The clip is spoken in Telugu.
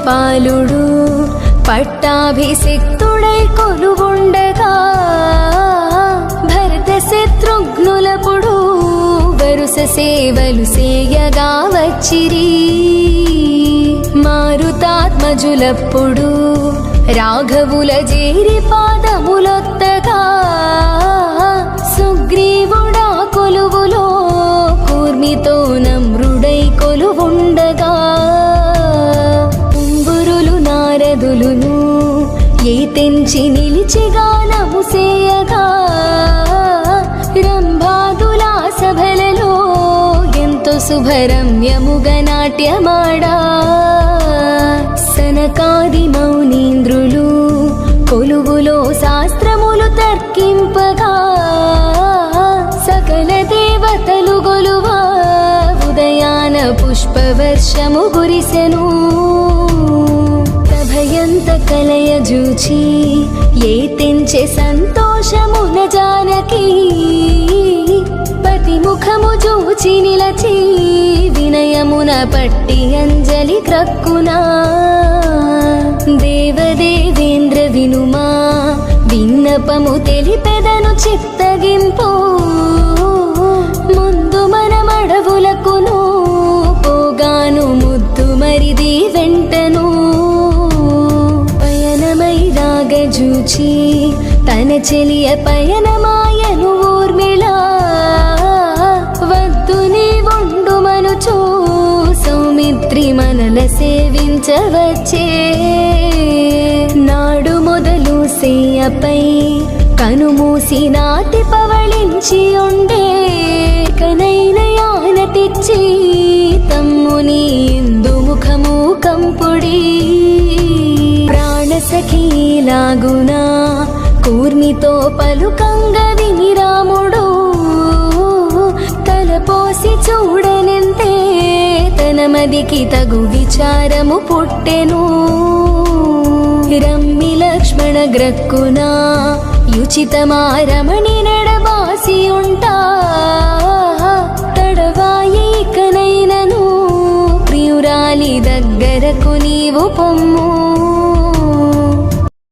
శిశుపాలుడు పట్టాభిషిక్తుడై కొలువుండగా భరత శత్రుఘ్నులపుడు వరుస సేవలు సేయగా వచ్చిరి. మారుతాత్మజులప్పుడు రాఘవుల జేరి పాదములొత్తగా సుగ్రీవుడా కొలువులో కూర్మితో నమ్రుడై కొలువుండగా ఉంగురులు నారదులును ఏ తెంచి నిలిచి గానము సేయగా రంభాదులా సభలలో ఎంతో శుభరమ్యముగా నాట్యమాడా సనకాది మౌనీంద్రులు కొలువులో శాస్త్రములు తర్కింపగా సకల దేవతలు గొలువా ఉదయాన పుష్పవర్షము గురిసెను. ప్రభయంత కలయజూచి ఏ తెంచె సంతోషమున జానకి పతి ముఖము చూచి నిలచి వినయమున పట్టి అంజలి క్రక్కునా దేవదేవేంద్ర వినుమా విన్నపము తెలిపెదను చిత్తగింపు ముందు మనమడవులకును పోగాను ముద్దు మరిది వెంటను పయనమై రాగజూచి తన చెలియ పయనమాయను ఊర్మిళా వద్దు నీ ఉండు మనుచూ సౌమిత్రి మనల సేవించవచ్చే. నాడు మొదలు సేయపై కనుమూసి నాటి పవళించి ఉండే కనైన యాన తెచ్చి తమ్ముని ఇందు ముఖము కంపుడి ప్రాణసఖీలాగునా కూర్మితో పలుకంగ విని రాముడు తలపోసి చూడనెంతే తన మదికి తగు విచారము పుట్టెను. రమ్మి లక్ష్మణ గ్రక్కునా యుచితమా రమణి నడబాసి ఉంటా తడవాయి కనైనను ప్రియురాలి దగ్గరకు నీవు పొమ్ము